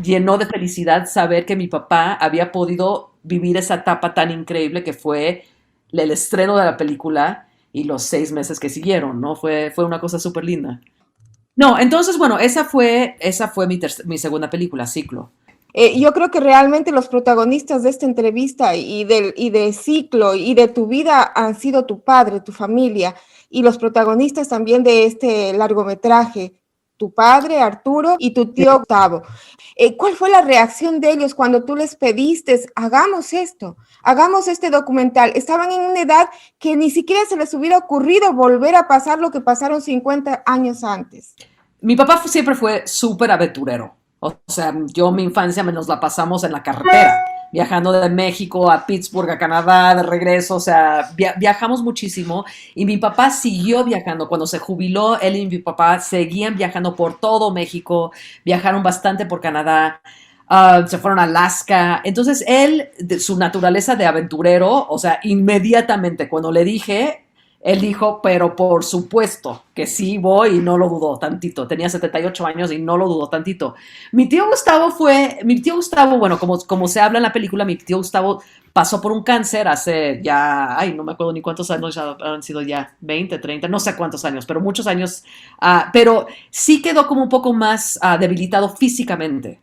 llenó de felicidad saber que mi papá había podido vivir esa etapa tan increíble que fue el estreno de la película y los 6 meses que siguieron, ¿no? Fue una cosa súper linda. No, entonces, bueno, esa fue mi segunda película, Ciclo. Yo creo que realmente los protagonistas de esta entrevista y de Ciclo y de tu vida han sido tu padre, tu familia, y los protagonistas también de este largometraje, tu padre, Arturo, y tu tío Octavo. ¿Cuál fue la reacción de ellos cuando tú les pediste, hagamos esto, hagamos este documental? Estaban en una edad que ni siquiera se les hubiera ocurrido volver a pasar lo que pasaron 50 años antes. Mi papá siempre fue súper aventurero. O sea, mi infancia nos la pasamos en la carretera, viajando de México a Pittsburgh, a Canadá, de regreso. O sea, viajamos muchísimo y mi papá siguió viajando. Cuando se jubiló, él y mi papá seguían viajando por todo México, viajaron bastante por Canadá. Se fueron a Alaska. Entonces él, de su naturaleza de aventurero, o sea, inmediatamente cuando le dije, él dijo, pero por supuesto que sí voy, y no lo dudó tantito. Tenía 78 años y no lo dudó tantito. Mi tío Gustavo, bueno, como se habla en la película, mi tío Gustavo pasó por un cáncer hace ya, no me acuerdo ni cuántos años, ya han sido ya 20, 30, no sé cuántos años, pero muchos años. Pero sí quedó como un poco más debilitado físicamente.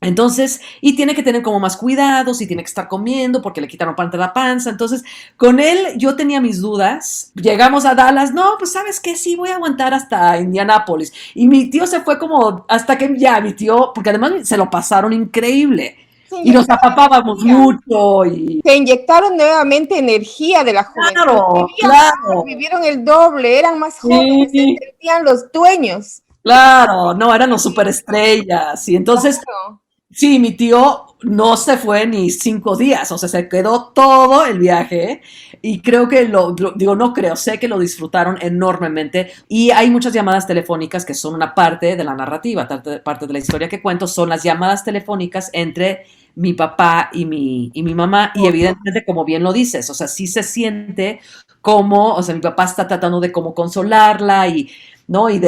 Entonces, y tiene que tener como más cuidados y tiene que estar comiendo porque le quitaron parte de la panza. Entonces, con él yo tenía mis dudas. Llegamos a Dallas, no, pues ¿sabes qué? Sí, voy a aguantar hasta Indianápolis. Y mi tío se fue como hasta que ya, mi tío, porque además se lo pasaron increíble. Y nos apapábamos mucho. Se inyectaron nuevamente energía de la juventud. Claro. Vivieron el doble, eran más jóvenes, se sentían los dueños. Claro, no, eran los superestrellas. Y entonces... Claro. Sí, mi tío no se fue ni 5 días, o sea, se quedó todo el viaje y creo que sé que lo disfrutaron enormemente y hay muchas llamadas telefónicas que son una parte de la narrativa, parte de la historia que cuento, son las llamadas telefónicas entre mi papá y mi mamá y evidentemente, como bien lo dices, o sea, sí se siente como, o sea, mi papá está tratando de como consolarla y, ¿no? Y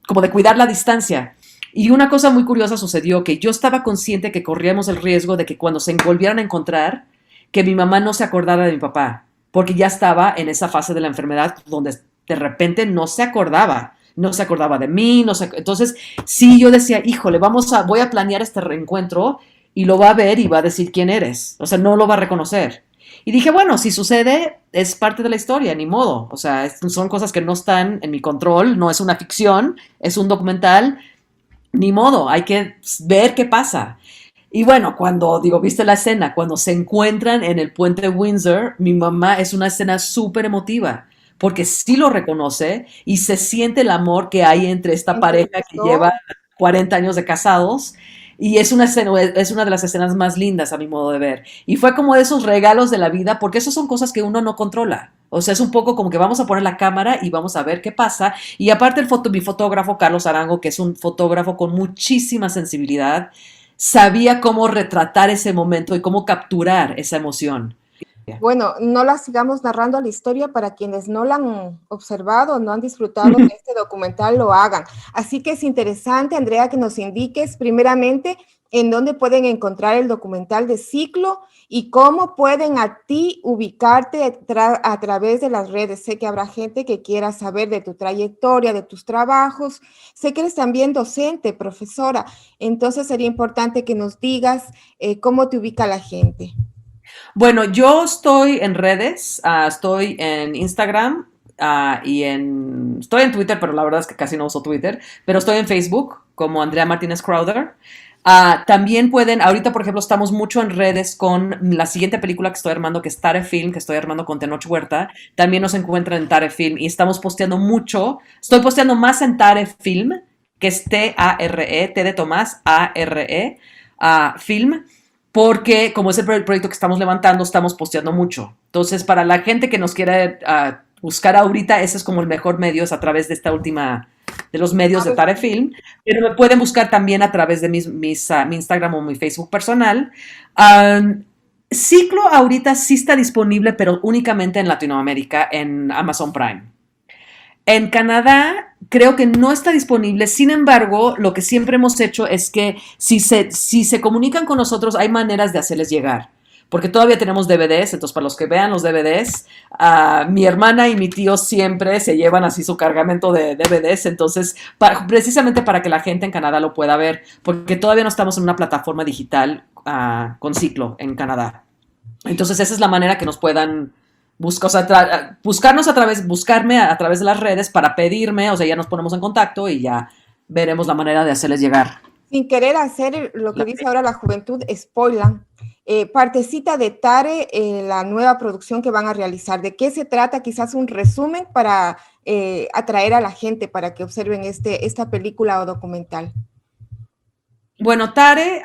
como de cuidar la distancia. Y una cosa muy curiosa sucedió, que yo estaba consciente que corríamos el riesgo de que cuando se volvieran a encontrar, que mi mamá no se acordara de mi papá, porque ya estaba en esa fase de la enfermedad donde de repente no se acordaba de mí, entonces sí yo decía, híjole, voy a planear este reencuentro y lo va a ver y va a decir quién eres, o sea, no lo va a reconocer. Y dije, bueno, si sucede, es parte de la historia, ni modo, o sea, son cosas que no están en mi control, no es una ficción, es un documental. Ni modo, hay que ver qué pasa. Y bueno, viste la escena, cuando se encuentran en el puente de Windsor, mi mamá, es una escena súper emotiva, porque sí lo reconoce y se siente el amor que hay entre esta pareja que lleva 40 años de casados. Y es una de las escenas más lindas a mi modo de ver. Y fue como de esos regalos de la vida, porque esas son cosas que uno no controla. O sea, es un poco como que vamos a poner la cámara y vamos a ver qué pasa. Y aparte mi fotógrafo, Carlos Arango, que es un fotógrafo con muchísima sensibilidad, sabía cómo retratar ese momento y cómo capturar esa emoción. Bueno, no la sigamos narrando la historia, para quienes no la han observado, no han disfrutado de este documental, lo hagan. Así que es interesante, Andrea, que nos indiques primeramente en dónde pueden encontrar el documental de Ciclo y cómo pueden a ti ubicarte a través de las redes. Sé que habrá gente que quiera saber de tu trayectoria, de tus trabajos. Sé que eres también docente, profesora. Entonces sería importante que nos digas cómo te ubica la gente. Bueno, yo estoy en redes, estoy en Instagram estoy en Twitter, pero la verdad es que casi no uso Twitter, pero estoy en Facebook como Andrea Martínez Crowther. También ahorita por ejemplo estamos mucho en redes con la siguiente película que estoy armando, que es Tare Film, que estoy armando con Tenoch Huerta. También nos encuentran en Tare Film y estamos posteando mucho. Estoy posteando más en Tare Film, que es T-A-R-E, T de Tomás, A-R-E, Film. Porque como es el proyecto que estamos levantando, estamos posteando mucho. Entonces, para la gente que nos quiera buscar ahorita, ese es como el mejor medio, es a través de de los medios de Tare Film. Pero me pueden buscar también a través de mi Instagram o mi Facebook personal. Ciclo ahorita sí está disponible, pero únicamente en Latinoamérica, en Amazon Prime. En Canadá creo que no está disponible. Sin embargo, lo que siempre hemos hecho es que si se comunican con nosotros, hay maneras de hacerles llegar. Porque todavía tenemos DVDs, entonces para los que vean los DVDs, mi hermana y mi tío siempre se llevan así su cargamento de DVDs, entonces precisamente para que la gente en Canadá lo pueda ver, porque todavía no estamos en una plataforma digital con ciclo en Canadá. Entonces esa es la manera que nos puedan buscarme a través de las redes para pedirme, o sea, ya nos ponemos en contacto y ya veremos la manera de hacerles llegar. Sin querer hacer lo que dice ahora la juventud, spoiler, partecita de Tare, la nueva producción que van a realizar. ¿De qué se trata? Quizás un resumen para atraer a la gente para que observen esta película o documental. Bueno, Tare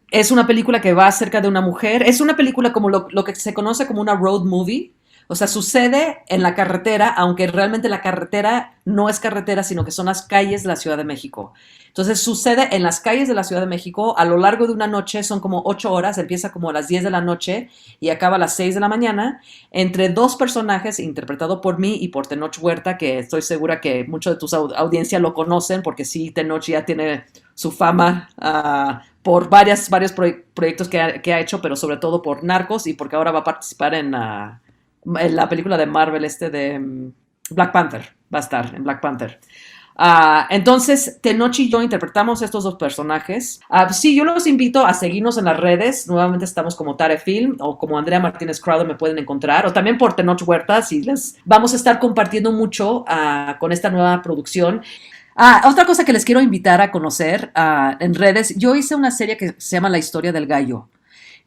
es una película que va acerca de una mujer. Es una película como lo que se conoce como una road movie. O sea, sucede en la carretera, aunque realmente la carretera no es carretera, sino que son las calles de la Ciudad de México. Entonces sucede en las calles de la Ciudad de México a lo largo de una noche, son como 8 horas, empieza como a las 10 de la noche y acaba a las 6 de la mañana, entre dos personajes interpretado por mí y por Tenoch Huerta, que estoy segura que mucho de tu audiencia lo conocen, porque sí, Tenoch ya tiene su fama por varios proyectos que ha hecho, pero sobre todo por Narcos y porque ahora va a participar en la película de Marvel de Black Panther, va a estar en Black Panther. Entonces, Tenoch y yo interpretamos estos dos personajes. Sí, yo los invito a seguirnos en las redes. Nuevamente estamos como Tare Film o como Andrea Martínez Crowder me pueden encontrar, o también por Tenoch Huerta, si les vamos a estar compartiendo mucho con esta nueva producción. Otra cosa que les quiero invitar a conocer en redes, yo hice una serie que se llama La Historia del Gallo,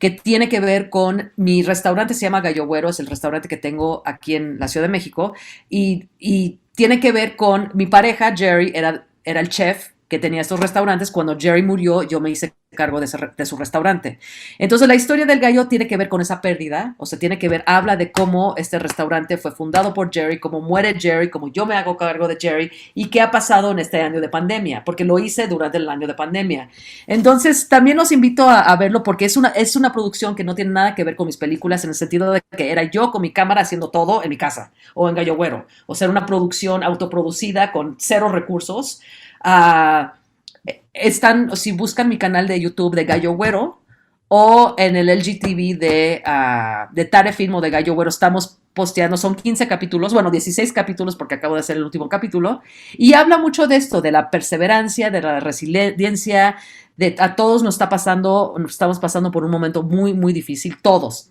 que tiene que ver con mi restaurante, se llama Gallo Güero, es el restaurante que tengo aquí en la Ciudad de México, y tiene que ver con mi pareja, Jerry, era el chef que tenía estos restaurantes. Cuando Jerry murió, yo me hice cargo de su restaurante. Entonces, la historia del gallo tiene que ver con esa pérdida, o sea, habla de cómo este restaurante fue fundado por Jerry, cómo muere Jerry, cómo yo me hago cargo de Jerry y qué ha pasado en este año de pandemia, porque lo hice durante el año de pandemia. Entonces, también los invito a verlo porque es una producción que no tiene nada que ver con mis películas, en el sentido de que era yo con mi cámara haciendo todo en mi casa o en Gallo Güero, o sea, una producción autoproducida con 0 recursos. Si buscan mi canal de YouTube de Gallo Güero o en el LGTV de Tare Film o de Gallo Güero, estamos posteando, son 15 capítulos, bueno, 16 capítulos porque acabo de hacer el último capítulo, y habla mucho de esto, de la perseverancia, de la resiliencia, a todos nos estamos pasando por un momento muy, muy difícil, todos,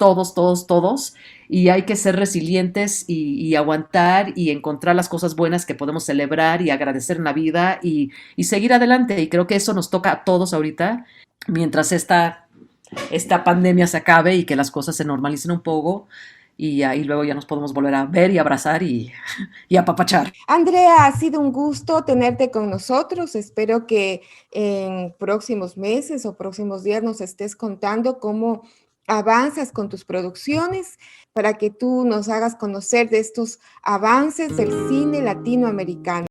y hay que ser resilientes y aguantar y encontrar las cosas buenas que podemos celebrar y agradecer en la vida y seguir adelante, y creo que eso nos toca a todos ahorita, mientras esta pandemia se acabe y que las cosas se normalicen un poco. Y luego ya nos podemos volver a ver y abrazar y apapachar. Andrea, ha sido un gusto tenerte con nosotros. Espero que en próximos meses o próximos días nos estés contando cómo avanzas con tus producciones para que tú nos hagas conocer de estos avances del cine latinoamericano.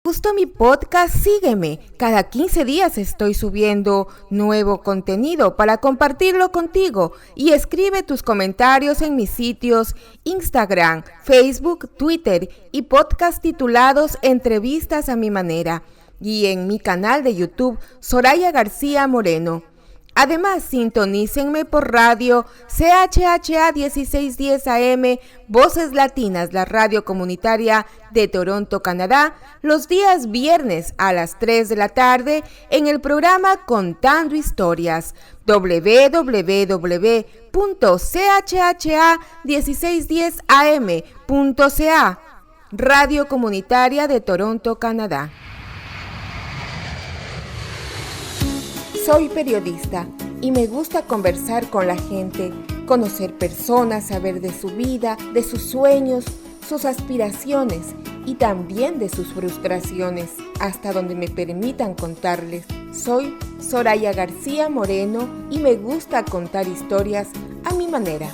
¿Gustó mi podcast? Sígueme. Cada 15 días estoy subiendo nuevo contenido para compartirlo contigo y escribe tus comentarios en mis sitios Instagram, Facebook, Twitter y podcast titulados Entrevistas a mi manera y en mi canal de YouTube Soraya García Moreno. Además, sintonícenme por radio CHHA 1610 AM, Voces Latinas, la radio comunitaria de Toronto, Canadá, los días viernes a las 3 de la tarde en el programa Contando Historias, www.chha1610am.ca, radio comunitaria de Toronto, Canadá. Soy periodista y me gusta conversar con la gente, conocer personas, saber de su vida, de sus sueños, sus aspiraciones y también de sus frustraciones, hasta donde me permitan contarles. Soy Soraya García Moreno y me gusta contar historias a mi manera.